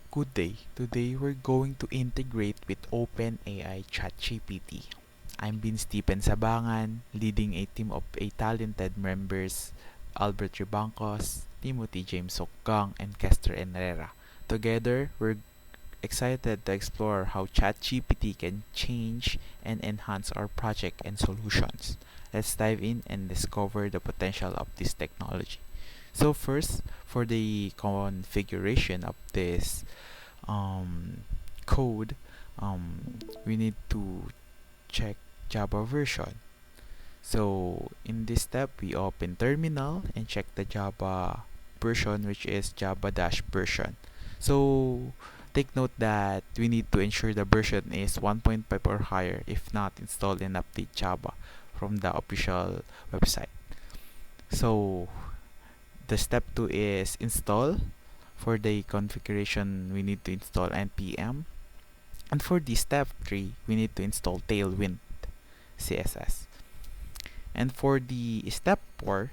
Good day. Today we're going to integrate with OpenAI ChatGPT. I'm Bin Stephen Sabangan, leading a team of talented members Albert Ribancos, Timothy James Sokgang, and Kester Enrera. Together, we're excited to explore how ChatGPT can change and enhance our project and solutions. Let's dive in and discover the potential of this technology. So first, for the configuration of this um, code, we need to check Java version. So in this step, we open terminal and check the Java version, which is java-version. So take note that we need to ensure the version is 1.5 or higher. If not, install and update Java from the official website. So the step 2 is install. For the configuration, we need to install npm. And for the step 3, we need to install Tailwind CSS. And for the step 4,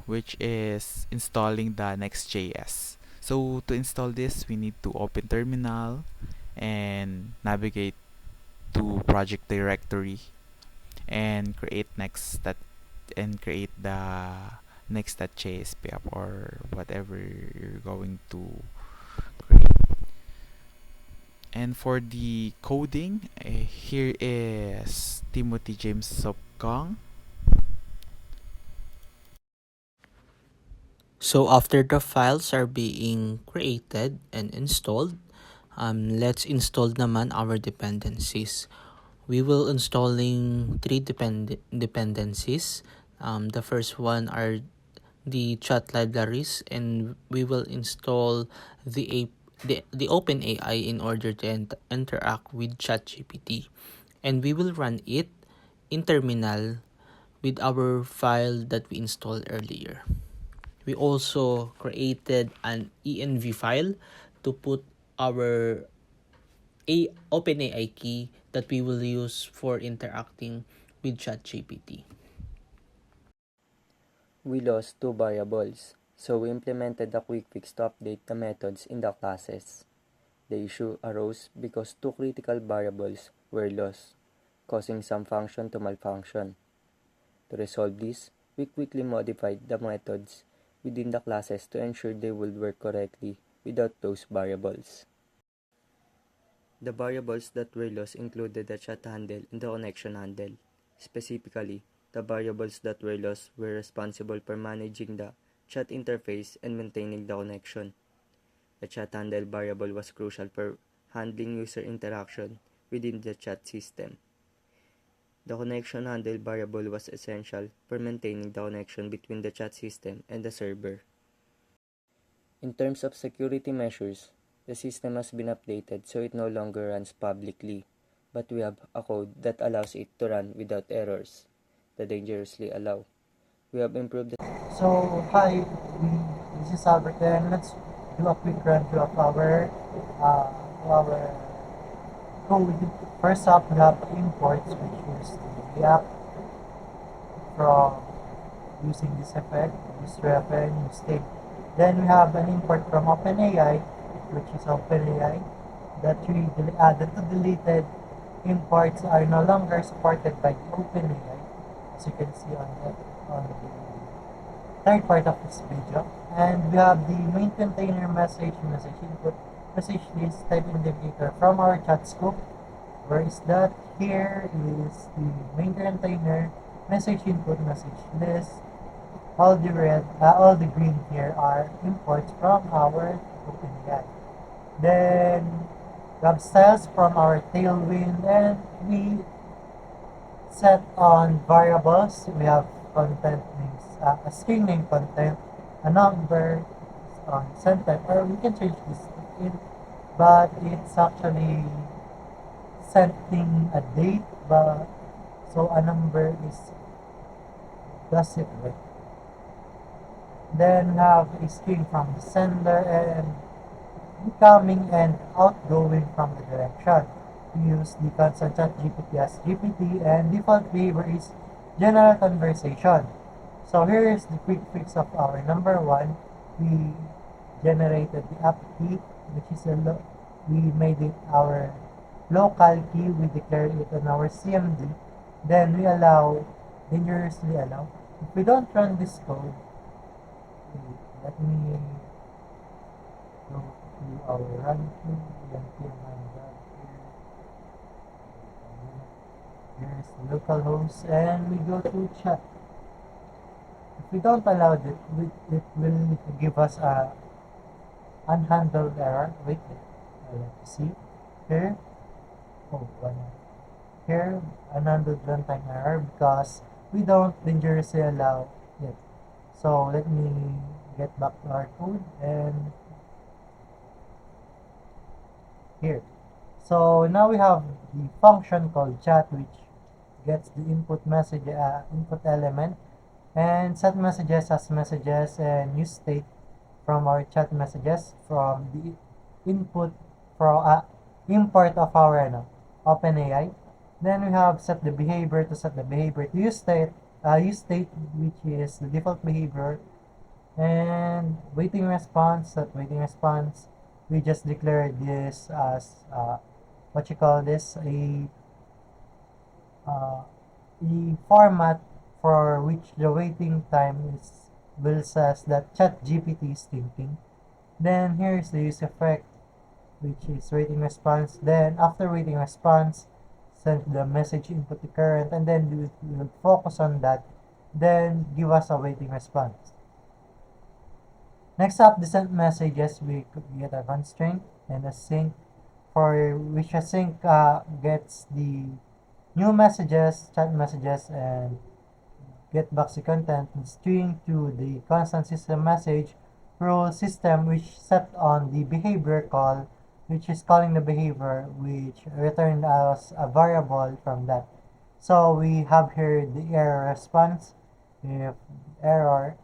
which is installing the Next.js. So to install this, we need to open terminal and navigate to project directory and create create the next.jsp app or whatever you're going to create. And for the coding, here is Timothy James Sopkong. So after the files are being created and installed, let's install naman our dependencies. We will installing three dependencies. The first one are the chat libraries, and we will install the OpenAI in order to interact with ChatGPT. And we will run it in terminal with our file that we installed earlier. We also created an env file to put our OpenAI key that we will use for interacting with ChatGPT. We lost two variables, so we implemented a quick fix to update the methods in the classes. The issue arose because two critical variables were lost, causing some function to malfunction. To resolve this, we quickly modified the methods within the classes to ensure they would work correctly without those variables. The variables that were lost included the chat handle and the connection handle. Specifically, the variables that were lost were responsible for managing the chat interface and maintaining the connection. The chat handle variable was crucial for handling user interaction within the chat system. The connection handle variable was essential for maintaining the connection between the chat system and the server. In terms of security measures, the system has been updated so it no longer runs publicly, but we have a code that allows it to run without errors. The dangerously allow. We have improved the So, hi, this is Albert, and let's do a quick run through of our code. First up, we have imports, which is the app from using this effect, use ref and use state. Then we have an import from OpenAI, which is OpenAI, that we added to deleted imports are no longer supported by the OpenAI, as you can see on the third part of this video. And we have the main container message input, message list type indicator from our chat scope. Where is that? Here is the main container message input message list. All the green here are imports from our OpenAI. Then we have styles from our Tailwind, and we set on variables. We have content names, a string name content, a number on sentence, or we can change this to int, but it's actually setting a date, but so a number does it right. Then we have a string from the sender and incoming and outgoing from the direction. We use the constant chat GPT as GPT, and default behavior is general conversation. So here is the quick fix of our number one. We generated the app key, which is we made it our local key, we declared it on our CMD, then we allow, dangerously allow. If we don't run this code, wait, let me go to our run queue, npm run job here. Here's the localhost, and we go to chat. If we don't allow it, it will give us a unhandled error. Wait, let's see here. Oh, one. Here, unhandled runtime error because we don't dangerously allow it. So let me get back to our code and here. So now we have the function called chat, which gets the input message, input element, and set messages as messages and use state from our chat messages from the input from import of our OpenAI. Then we have set the behavior to set the behavior to use state which is the default behavior, and waiting response. That waiting response, we just declare this as what you call this, a format for which the waiting time is will says that ChatGPT is thinking. Then here's the use effect, which is waiting response. Then after waiting response, send the message input to current, and then we will focus on that. Then give us a waiting response. Next up, the sent messages, we get a constraint and a sync, for which a sync gets the new messages, chat messages, and get back the content and string to the constant system message rule system, which set on the behavior call, which is calling the behavior, which returned us a variable from that. So we have here the error response. If error,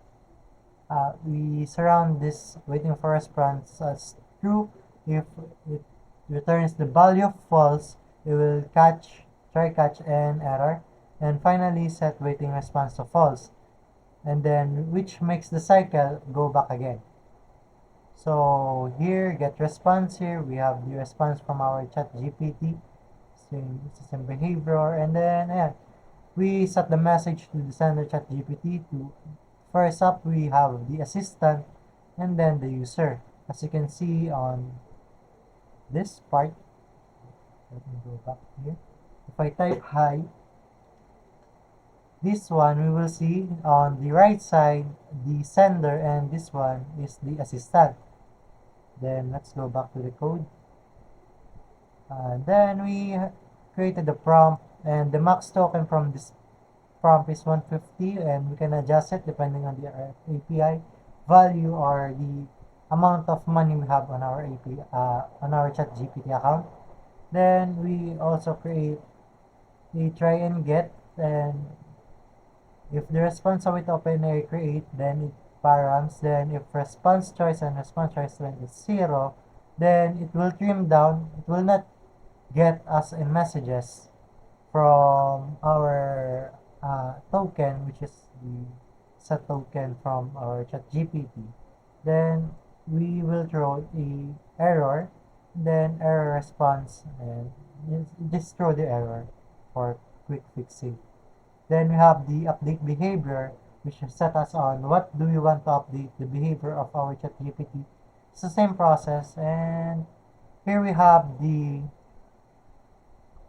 we surround this waiting for response as true. If it returns the value of false, it will try catch an error, and finally set waiting response to false, and then which makes the cycle go back again. So here, get response, here we have the response from our chat GPT, system behavior, and then we set the message to the sender chat GPT to, first up we have the assistant and then the user. As you can see on this part, let me go back here. If I type hi, this one we will see on the right side the sender, and this one is the assistant. Then let's go back to the code. Then we created the prompt, and the max token from this prompt is 150, and we can adjust it depending on the API value or the amount of money we have on our API on our ChatGPT account. Then we also create a try and get, and if the response with OpenAI create, then it params. Then if response choice and response choice is 0, then it will trim down. It will not get us in messages from our token, which is the set token from our ChatGPT. Then we will throw the error, then error response, and just throw the error for quick fixing. Then we have the update behavior, which set us on what do we want to update the behavior of our ChatGPT. It's the same process, and here we have the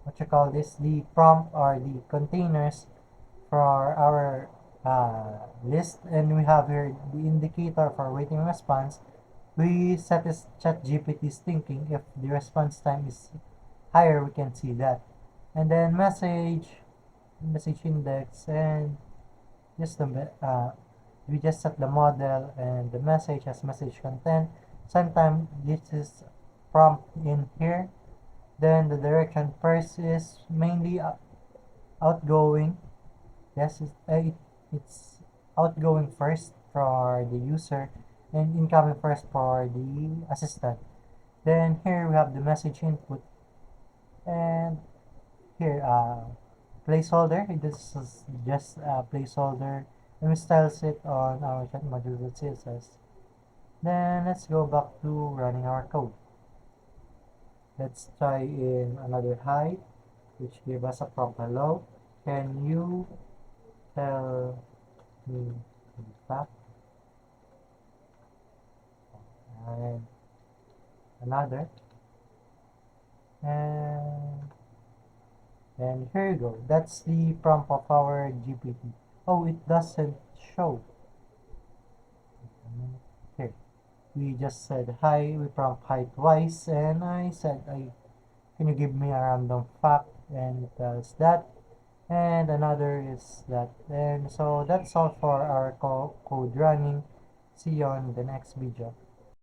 what you call this, the prompt or the containers for our list, and we have here the indicator for waiting response. We set this ChatGPT's thinking. If the response time is higher, we can see that. And then message index, and just we just set the model and the message as message content. Sometimes this is prompt in here. Then the direction first is mainly outgoing. Yes, it's outgoing first for the user and incoming first for the assistant. Then here we have the message input, and here placeholder. This is just a placeholder, and we styles it on our chat module.css. Then let's go back to running our code. Let's try in another height, which give us a prompt hello. Can you tell me the fact? And another. And and here you go. That's the prompt of our GPT. Oh, it doesn't show. Here. We just said hi, we prompt hi twice, and I said, can you give me a random fact? And it tells that. And another is that. And so that's all for our code running. See you on the next video.